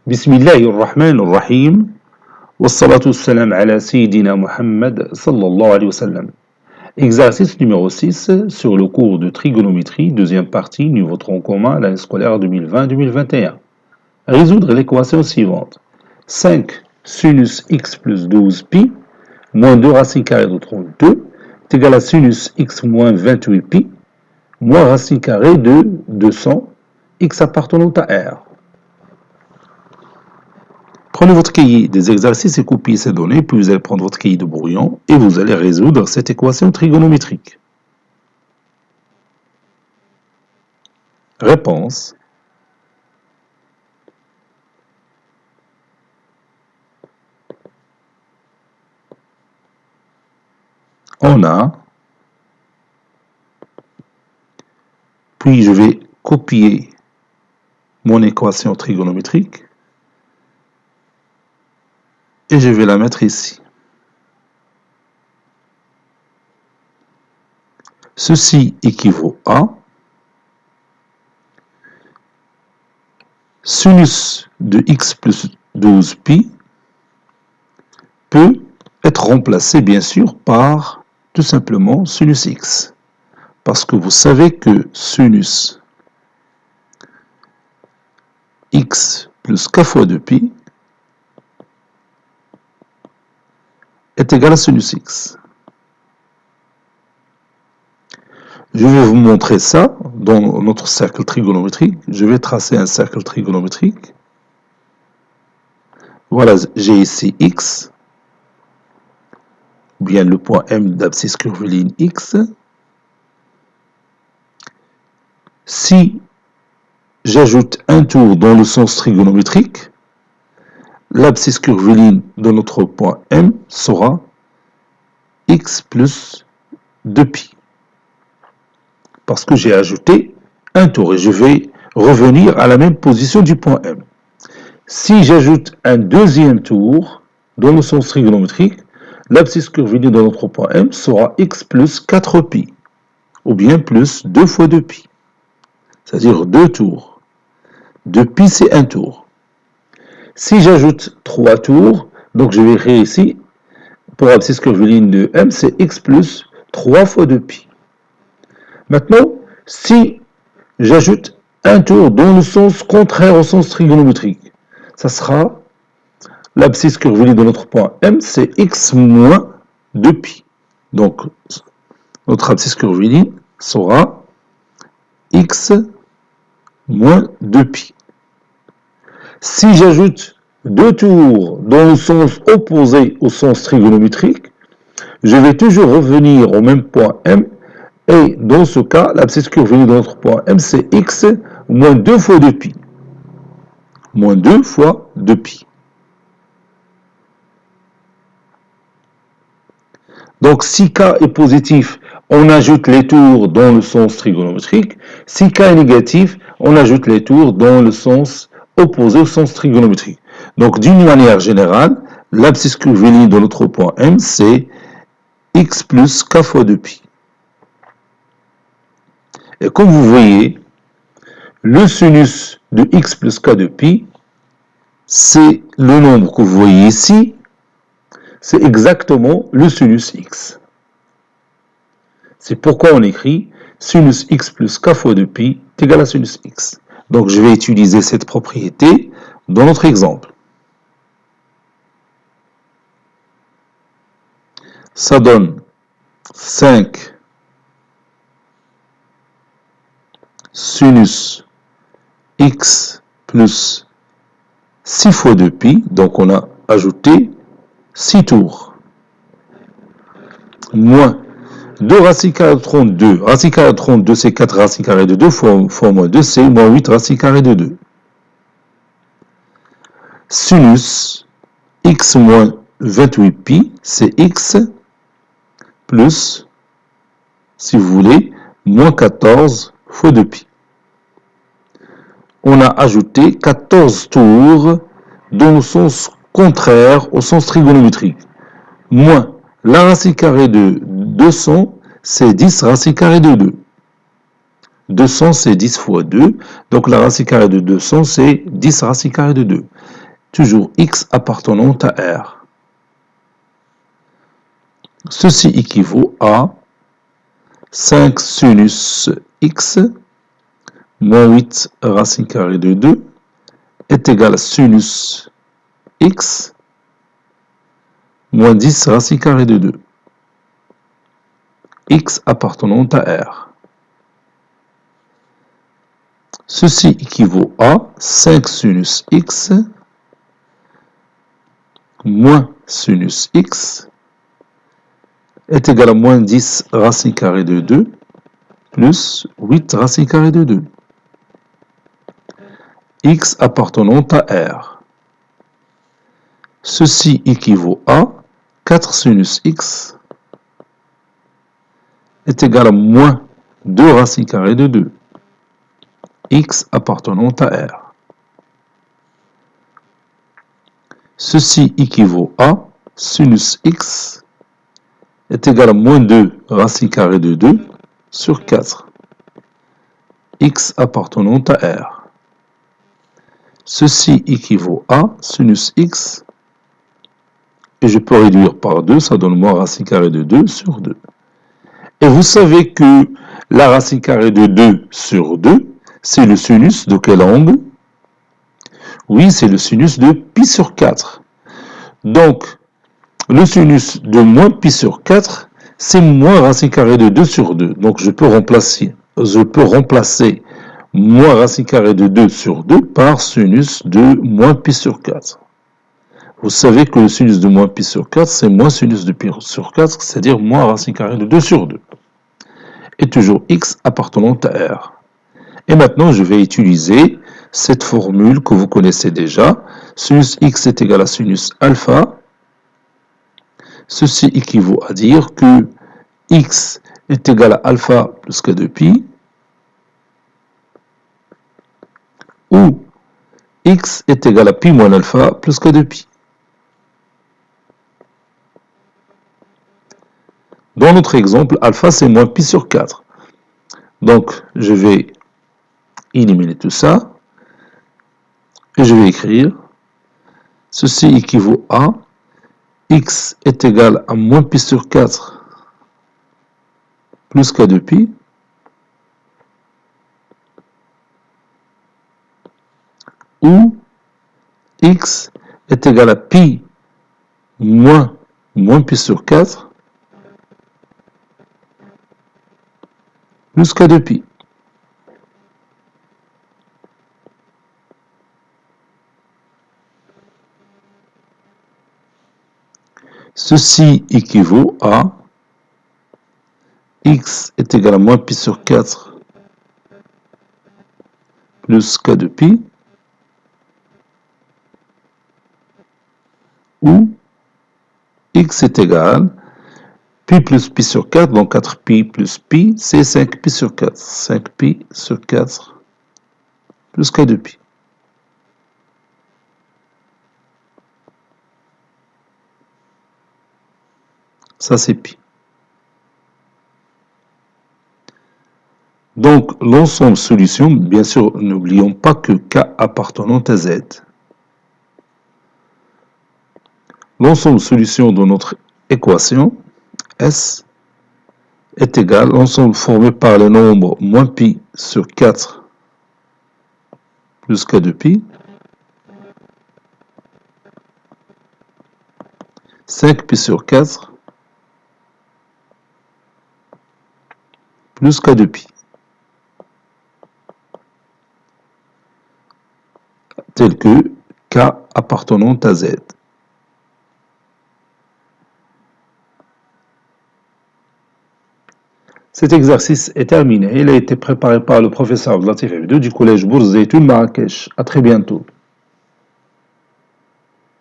بسم الله الرحمن الرحيم والصلاة والسلام على سيدنا Muhammad sallallahu alayhi wa sallam. Exercice numéro 6 sur le cours de trigonométrie, deuxième partie, niveau tronc commun, l'année scolaire 2020-2021. Résoudre l'équation suivante. 5 sinus x plus 12 pi moins 2 racine carrée de 32 est égal à sinus x moins 28 pi moins racine carrée de 200 x appartenant à R. Prenez votre cahier des exercices et copiez ces données, puis vous allez prendre votre cahier de brouillon et vous allez résoudre cette équation trigonométrique. Réponse. On a, puis je vais copier mon équation trigonométrique et je vais la mettre ici. Ceci équivaut à sinus de x plus 12 pi peut être remplacé bien sûr par tout simplement sinus x. Parce que vous savez que sinus x plus k fois 2 pi est égal à sinus x. Je vais vous montrer ça dans notre cercle trigonométrique. Je vais tracer un cercle trigonométrique. Voilà, j'ai ici x, bien le point M d'abscisse curviligne x. Si j'ajoute un tour dans le sens trigonométrique, l'abscisse curviligne de notre point M sera x plus 2pi. Parce que j'ai ajouté un tour et je vais revenir à la même position du point M. Si j'ajoute un deuxième tour dans le sens trigonométrique, l'abscisse curviligne de notre point M sera x plus 4pi, ou bien plus 2 fois 2pi, c'est-à-dire 2 tours. 2pi, c'est un tour. Si j'ajoute 3 tours, donc je vais écrire ici, pour l'abscisse curviligne de M, c'est x plus 3 fois 2pi. Maintenant, si j'ajoute un tour dans le sens contraire au sens trigonométrique, ça sera l'abscisse curviligne de notre point M, c'est x moins 2pi. Donc, notre abscisse curviligne sera x moins 2pi. Si j'ajoute 2 tours dans le sens opposé au sens trigonométrique, je vais toujours revenir au même point M, et dans ce cas, l'abscisse curviligne de notre point M, c'est x moins 2 fois 2pi. Moins 2 fois 2pi. Donc, si k est positif, on ajoute les tours dans le sens trigonométrique. Si k est négatif, on ajoute les tours dans le sens opposé au sens trigonométrique. Donc, d'une manière générale, l'abscisse curviligne de notre point M, c'est x plus k fois 2pi. Et comme vous voyez, le sinus de x plus k de pi, c'est le nombre que vous voyez ici, c'est exactement le sinus x. C'est pourquoi on écrit sinus x plus k fois 2pi est égal à sinus x. Donc je vais utiliser cette propriété dans notre exemple. Ça donne 5 sinus x plus 6 fois 2pi, donc on a ajouté 6 tours, moins 2 racine carrée de 32. Racine carrée de 32, c'est 4 racine carrée de 2 fois moins 2, c'est moins 8 racine carrée de 2. Sinus x moins 28pi, c'est x plus, si vous voulez, moins 14 fois 2pi. On a ajouté 14 tours dans le sens contraire au sens trigonométrique. Moins la racine carrée de 200, c'est 10 racine carrée de 2. 200, c'est 10 fois 2. Donc la racine carrée de 200, c'est 10 racine carrée de 2. toujours x appartenant à R. Ceci équivaut à 5 sinus x moins 8 racine carrée de 2 est égal à sinus x moins 10 racine carrée de 2. X appartenant à R. Ceci équivaut à 5 sinus x moins sinus x est égal à moins 10 racine carrée de 2 plus 8 racine carrée de 2. X appartenant à R. Ceci équivaut à 4 sinus x est égal à moins 2 racine carrée de 2. X appartenant à R. Ceci équivaut à sinus x est égal à moins 2 racine carrée de 2 sur 4. X appartenant à R. Ceci équivaut à sinus x, et je peux réduire par 2, ça donne moins racine carrée de 2 sur 2. Et vous savez que la racine carrée de 2 sur 2, c'est le sinus de quel angle? Oui, c'est le sinus de pi sur 4. Donc, le sinus de moins pi sur 4, c'est moins racine carrée de 2 sur 2. Donc, je peux remplacer moins racine carrée de 2 sur 2 par sinus de moins pi sur 4. Vous savez que le sinus de moins pi sur 4, c'est moins sinus de pi sur 4, c'est-à-dire moins racine carrée de 2 sur 2. Et toujours x appartenant à R. Et maintenant, je vais utiliser cette formule que vous connaissez déjà. Sinus x est égal à sinus alpha. Ceci équivaut à dire que x est égal à alpha plus k2pi, ou x est égal à pi moins alpha plus k2pi. Dans notre exemple, alpha c'est moins pi sur 4. Donc, je vais éliminer tout ça, et je vais écrire, ceci équivaut à x est égal à moins pi sur 4 plus k2pi, où x est égal à pi moins pi sur 4 plus k2pi. Ceci équivaut à x est égal à moins pi sur 4 plus k2pi, où x est égal pi plus pi sur 4, donc 4pi plus pi, c'est 5pi sur 4. 5pi sur 4 plus k2pi. Ça, c'est pi. Donc, l'ensemble solution, bien sûr, n'oublions pas que k appartenant à z. L'ensemble solution de notre équation, S, est égal à l'ensemble formé par le nombre moins pi sur 4 plus k2pi, 5pi sur 4 plus k2pi, tel que k appartenant à z. Cet exercice est terminé. Il a été préparé par le professeur Abdelatif Habidou du collège Bourz Zeytoun Marrakech. À très bientôt.